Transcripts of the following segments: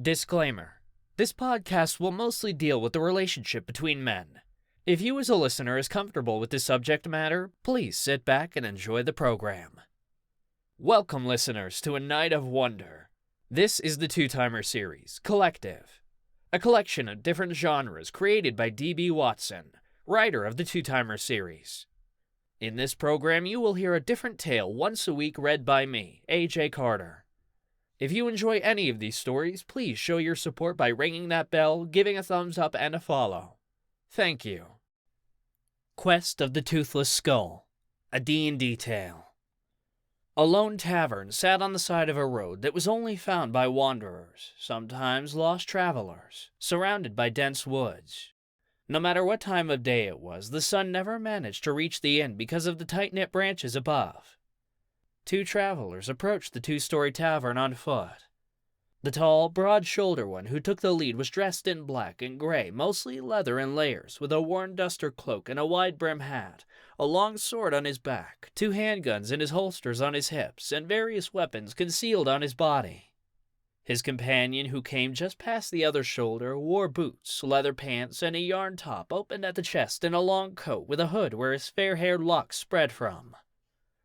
Disclaimer. This podcast will mostly deal with the relationship between men. If you as a listener is comfortable with this subject matter, please sit back and enjoy the program. Welcome, listeners, to a night of wonder. This is the Two-Timer series, Collective, a collection of different genres created by D.B. Watson, writer of the Two-Timer series. In this program, you will hear a different tale once a week read by me, A.J. Carter. If you enjoy any of these stories, please show your support by ringing that bell, giving a thumbs up, and a follow. Thank you. Quest of the Toothless Skull, a D&D tale. A lone tavern sat on the side of a road that was only found by wanderers, sometimes lost travelers, surrounded by dense woods. No matter what time of day it was, the sun never managed to reach the inn because of the tight-knit branches above. Two travelers approached the two-story tavern on foot. The tall, broad-shouldered one who took the lead was dressed in black and gray, mostly leather in layers, with a worn duster cloak and a wide-brim hat, a long sword on his back, two handguns in his holsters on his hips, and various weapons concealed on his body. His companion, who came just past the other shoulder, wore boots, leather pants, and a yarn top opened at the chest and a long coat with a hood where his fair-haired locks spread from.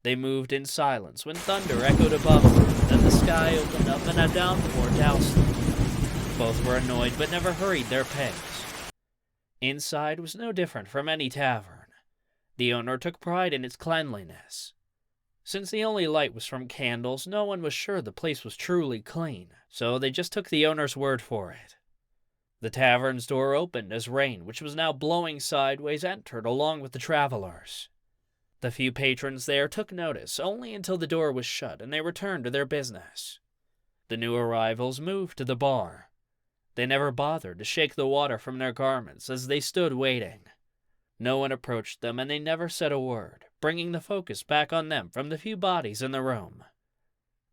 They moved in silence when thunder echoed above them, then the sky opened up and a downpour doused them. Both were annoyed but never hurried their pace. Inside was no different from any tavern. The owner took pride in its cleanliness. Since the only light was from candles, no one was sure the place was truly clean, so they just took the owner's word for it. The tavern's door opened as rain, which was now blowing sideways, entered along with the travelers. The few patrons there took notice only until the door was shut and they returned to their business. The new arrivals moved to the bar. They never bothered to shake the water from their garments as they stood waiting. No one approached them and they never said a word, bringing the focus back on them from the few bodies in the room.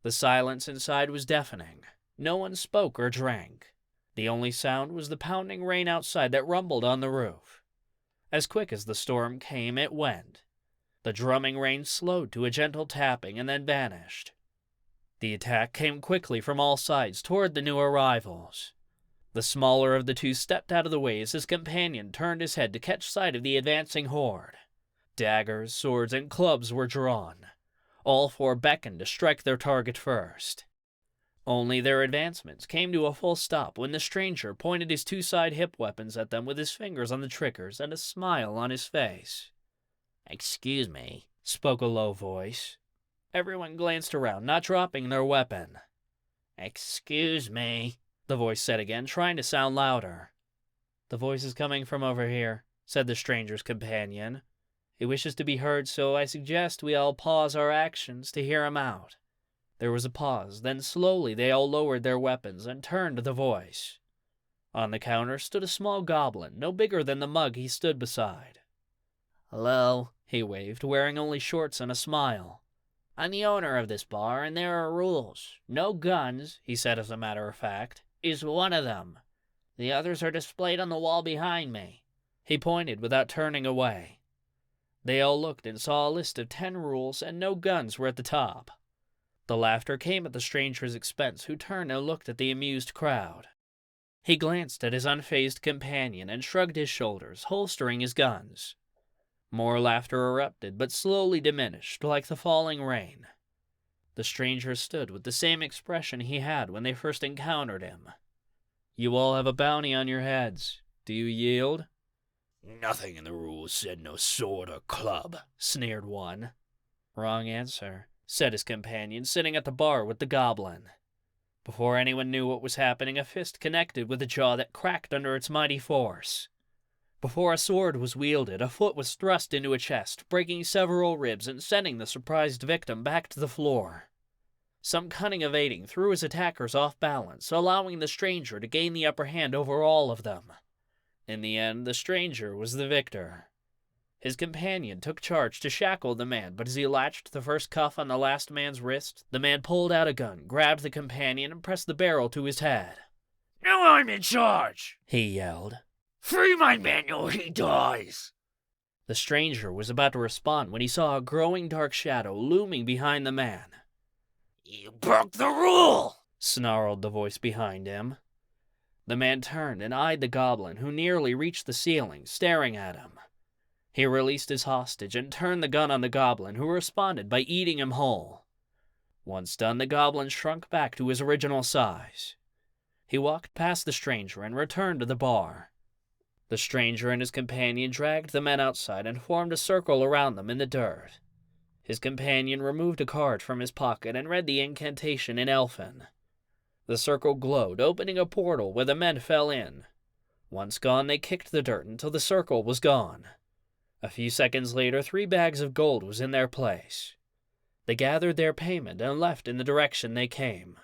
The silence inside was deafening. No one spoke or drank. The only sound was the pounding rain outside that rumbled on the roof. As quick as the storm came, it went. The drumming rain slowed to a gentle tapping and then vanished. The attack came quickly from all sides toward the new arrivals. The smaller of the two stepped out of the way as his companion turned his head to catch sight of the advancing horde. Daggers, swords, and clubs were drawn. All four beckoned to strike their target first. Only their advancements came to a full stop when the stranger pointed his two-side hip weapons at them with his fingers on the triggers and a smile on his face. "Excuse me," spoke a low voice. Everyone glanced around, not dropping their weapon. "Excuse me," the voice said again, trying to sound louder. "The voice is coming from over here," said the stranger's companion. "He wishes to be heard, so I suggest we all pause our actions to hear him out." There was a pause, then slowly they all lowered their weapons and turned to the voice. On the counter stood a small goblin, no bigger than the mug he stood beside. "Hello," he waved, wearing only shorts and a smile. "I'm the owner of this bar, and there are rules. No guns," he said as a matter of fact, "is one of them. The others are displayed on the wall behind me." He pointed without turning away. They all looked and saw a list of 10 rules, and no guns were at the top. The laughter came at the stranger's expense, who turned and looked at the amused crowd. He glanced at his unfazed companion and shrugged his shoulders, holstering his guns. More laughter erupted, but slowly diminished, like the falling rain. The stranger stood with the same expression he had when they first encountered him. "You all have a bounty on your heads. Do you yield?" "Nothing in the rules said no sword or club," sneered one. "Wrong answer," said his companion, sitting at the bar with the goblin. Before anyone knew what was happening, a fist connected with a jaw that cracked under its mighty force. Before a sword was wielded, a foot was thrust into a chest, breaking several ribs and sending the surprised victim back to the floor. Some cunning evading threw his attackers off balance, allowing the stranger to gain the upper hand over all of them. In the end, the stranger was the victor. His companion took charge to shackle the man, but as he latched the first cuff on the last man's wrist, the man pulled out a gun, grabbed the companion, and pressed the barrel to his head. "Now I'm in charge!" he yelled. "Free my man or he dies!" The stranger was about to respond when he saw a growing dark shadow looming behind the man. "You broke the rule!" snarled the voice behind him. The man turned and eyed the goblin, who nearly reached the ceiling, staring at him. He released his hostage and turned the gun on the goblin, who responded by eating him whole. Once done, the goblin shrunk back to his original size. He walked past the stranger and returned to the bar. The stranger and his companion dragged the men outside and formed a circle around them in the dirt. His companion removed a card from his pocket and read the incantation in Elfin. The circle glowed, opening a portal where the men fell in. Once gone, they kicked the dirt until the circle was gone. A few seconds later, 3 bags of gold was in their place. They gathered their payment and left in the direction they came.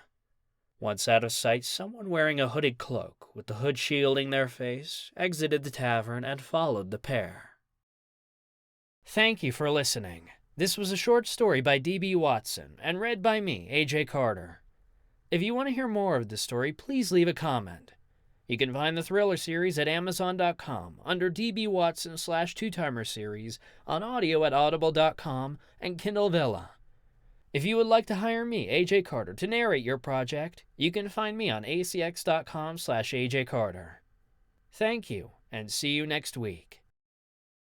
Once out of sight, someone wearing a hooded cloak, with the hood shielding their face, exited the tavern and followed the pair. Thank you for listening. This was a short story by D.B. Watson and read by me, A.J. Carter. If you want to hear more of this story, please leave a comment. You can find the Thriller series at Amazon.com under D.B. Watson/Two-Timer series, on audio at Audible.com, and Kindle Villa. If you would like to hire me, AJ Carter, to narrate your project, you can find me on acx.com/AJ Carter. Thank you, and see you next week.